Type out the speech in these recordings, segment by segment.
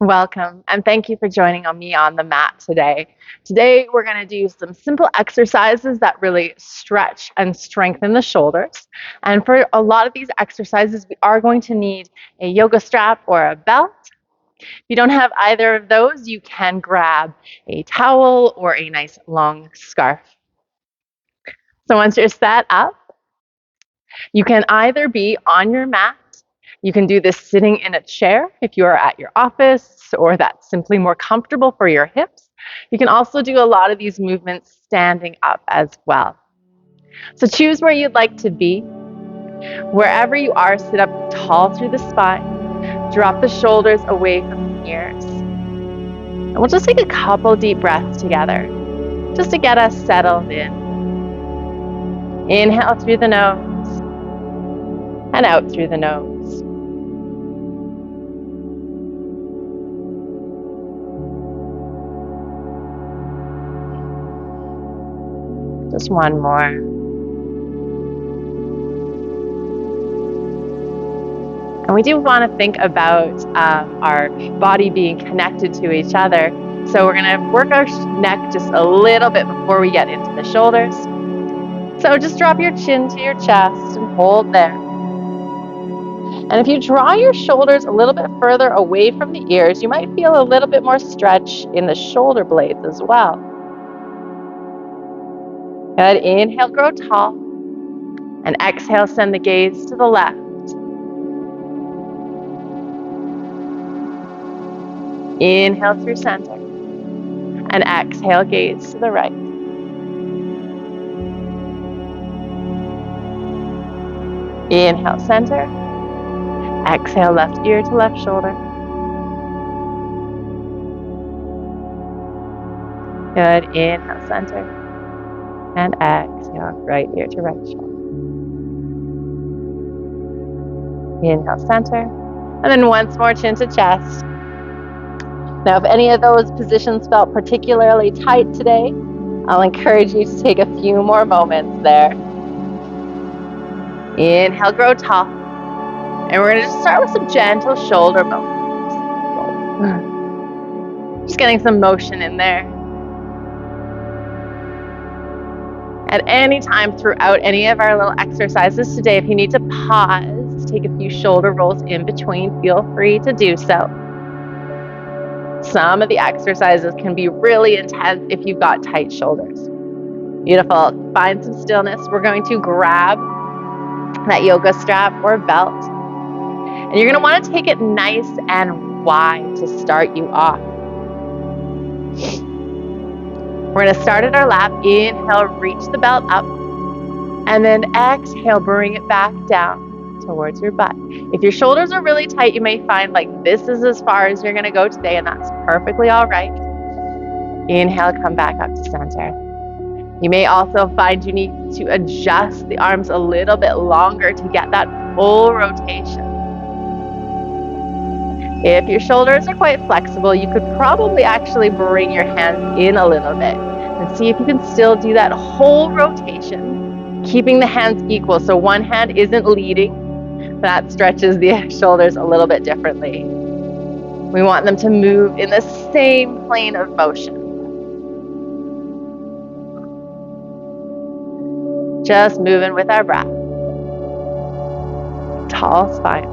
Welcome, and thank you for joining me on the mat today. Today, we're going to do some simple exercises that really stretch and strengthen the shoulders. And for a lot of these exercises, we are going to need a yoga strap or a belt. If you don't have either of those, you can grab a towel or a nice long scarf. So once you're set up, you can either be on your mat. You can do this sitting in a chair if you are at your office or that's simply more comfortable for your hips. You can also do a lot of these movements standing up as well. So choose where you'd like to be. Wherever you are, sit up tall through the spine. Drop the shoulders away from the ears. And we'll just take a couple deep breaths together just to get us settled in. Inhale through the nose and out through the nose. Just one more. And we do want to think about our body being connected to each other. So we're going to work our neck just a little bit before we get into the shoulders. So just drop your chin to your chest and hold there. And if you draw your shoulders a little bit further away from the ears, you might feel a little bit more stretch in the shoulder blades as well. Good. Inhale, grow tall. And exhale, send the gaze to the left. Inhale through center. And exhale, gaze to the right. Inhale, center. Exhale, left ear to left shoulder. Good. Inhale, center. And exhale, right ear to right shoulder. Inhale, center. And then once more, chin to chest. Now, if any of those positions felt particularly tight today, I'll encourage you to take a few more moments there. Inhale, grow tall. And we're going to just start with some gentle shoulder movements. Just getting some motion in there. At any time throughout any of our little exercises today, if you need to pause, take a few shoulder rolls in between, feel free to do so. Some of the exercises can be really intense if you've got tight shoulders. Beautiful. Find some stillness. We're going to grab that yoga strap or belt. And you're going to want to take it nice and wide to start you off. We're going to start at our lap. Inhale, reach the belt up. And then exhale, bring it back down towards your butt. If your shoulders are really tight, you may find like this is as far as you're going to go today, and that's perfectly all right. Inhale, come back up to center. You may also find you need to adjust the arms a little bit longer to get that full rotation. If your shoulders are quite flexible, you could probably actually bring your hands in a little bit and see if you can still do that whole rotation, keeping the hands equal. So one hand isn't leading. That stretches the shoulders a little bit differently. We want them to move in the same plane of motion. Just moving with our breath. Tall spine.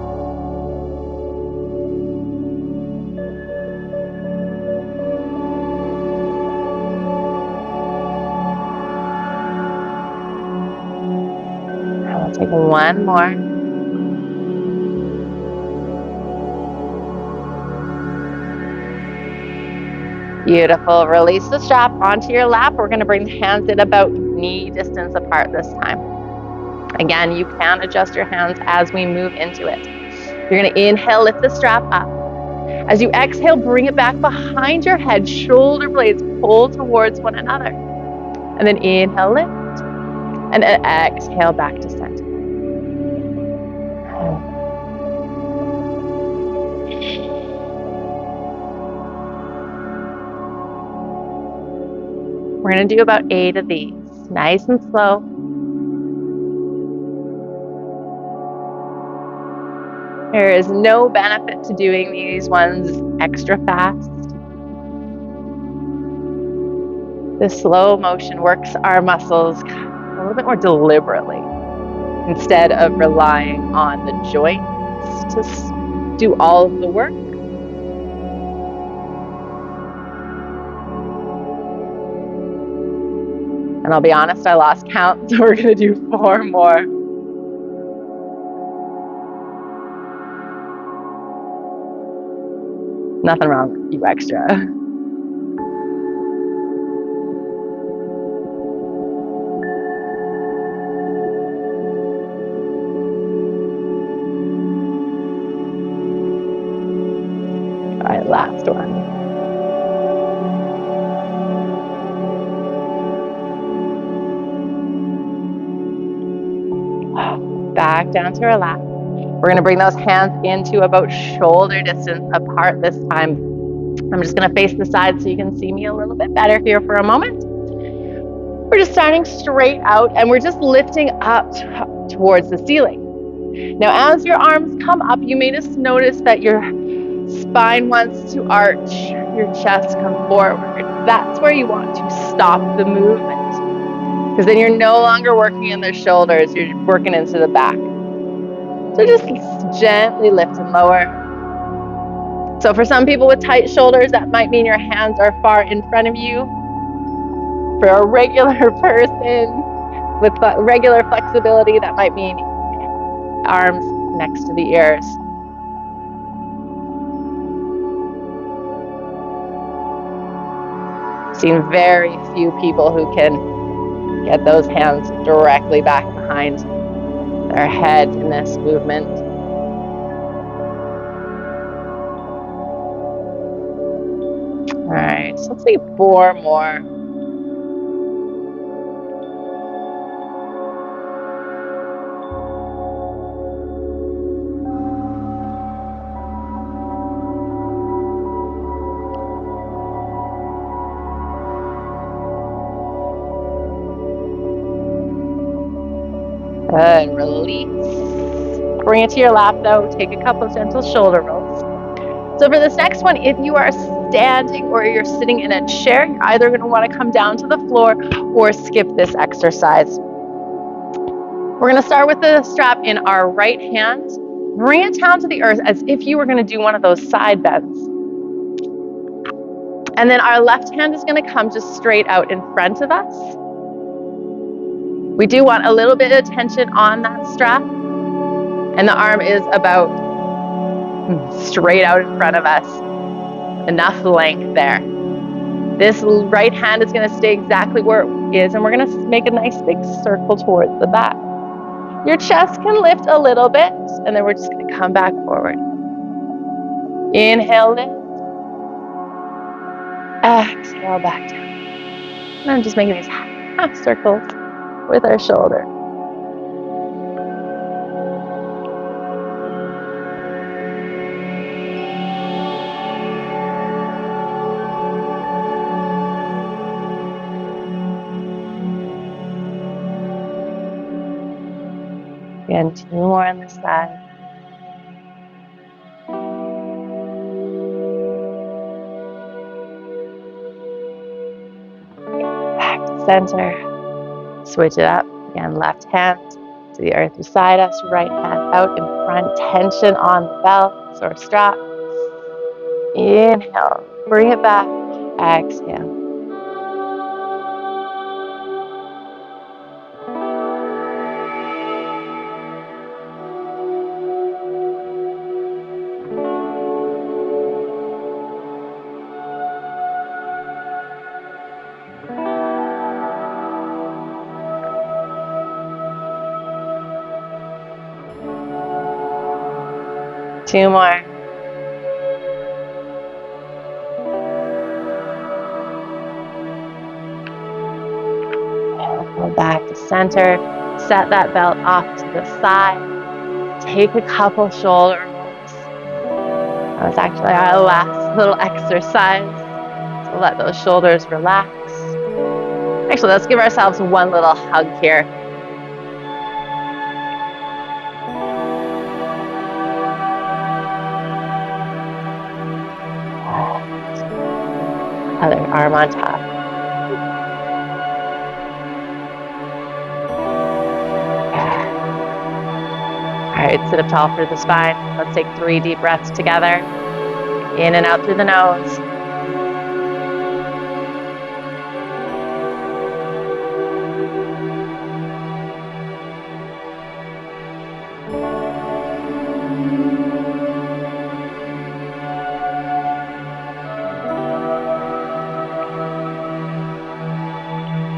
I'll take one more. Beautiful. Release the strap onto your lap. We're going to bring the hands in about knee distance apart this time. Again, you can adjust your hands as we move into it. You're going to inhale, lift the strap up. As you exhale, bring it back behind your head. Shoulder blades pull towards one another. And then inhale, lift. And then exhale back to center. We're going to do about 8 of these, nice and slow. There is no benefit to doing these ones extra fast. The slow motion works our muscles a little bit more deliberately instead of relying on the joints to do all of the work. And I'll be honest, I lost count, so we're gonna do 4 more. Nothing wrong with a few extra. All right, last one. Back down to our lap. We're gonna bring those hands into about shoulder distance apart this time. I'm just gonna face the side so you can see me a little bit better here for a moment. We're just starting straight out and we're just lifting up towards the ceiling. Now, as your arms come up, you may just notice that your spine wants to arch, your chest come forward. That's where you want to stop the movement, because then you're no longer working in the shoulders, you're working into the back. So just gently lift and lower. So for some people with tight shoulders, that might mean your hands are far in front of you. For a regular person with regular flexibility, that might mean arms next to the ears. I've seen very few people who can get those hands directly back behind their head in this movement. All right, so let's do 4 more. Good, release. Bring it to your lap though, take a couple of gentle shoulder rolls. So for this next one, if you are standing or you're sitting in a chair, you're either gonna wanna come down to the floor or skip this exercise. We're gonna start with the strap in our right hand. Bring it down to the earth as if you were gonna do one of those side bends. And then our left hand is gonna come just straight out in front of us. We do want a little bit of tension on that strap, and the arm is about straight out in front of us. Enough length there. This right hand is gonna stay exactly where it is, and we're gonna make a nice big circle towards the back. Your chest can lift a little bit, and then we're just gonna come back forward. Inhale, lift. Exhale, back down. And I'm just making these half circles with our shoulder. And 2 more on this side. Back to center. Switch it up. Again, left hand to the earth beside us, right hand out in front. Tension on the belts or straps. Inhale, bring it back. Exhale. Two more. Go back to center. Set that belt off to the side. Take a couple shoulder rolls. That was actually our last little exercise. So let those shoulders relax. Actually, let's give ourselves one little hug here. Other arm on top. All right, sit up tall through the spine. Let's take 3 deep breaths together. In and out through the nose.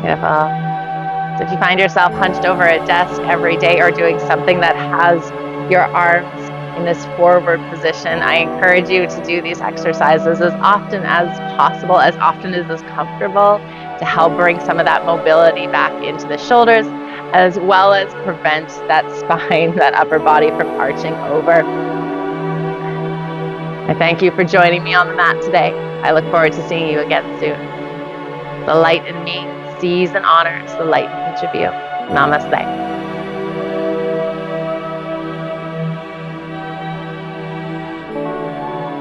Beautiful. So if you find yourself hunched over a desk every day or doing something that has your arms in this forward position, I encourage you to do these exercises as often as possible, as often as is comfortable, to help bring some of that mobility back into the shoulders, as well as prevent that spine, that upper body from arching over. I thank you for joining me on the mat today. I look forward to seeing you again soon. The light in me sees and honors the light in each of you. Namaste.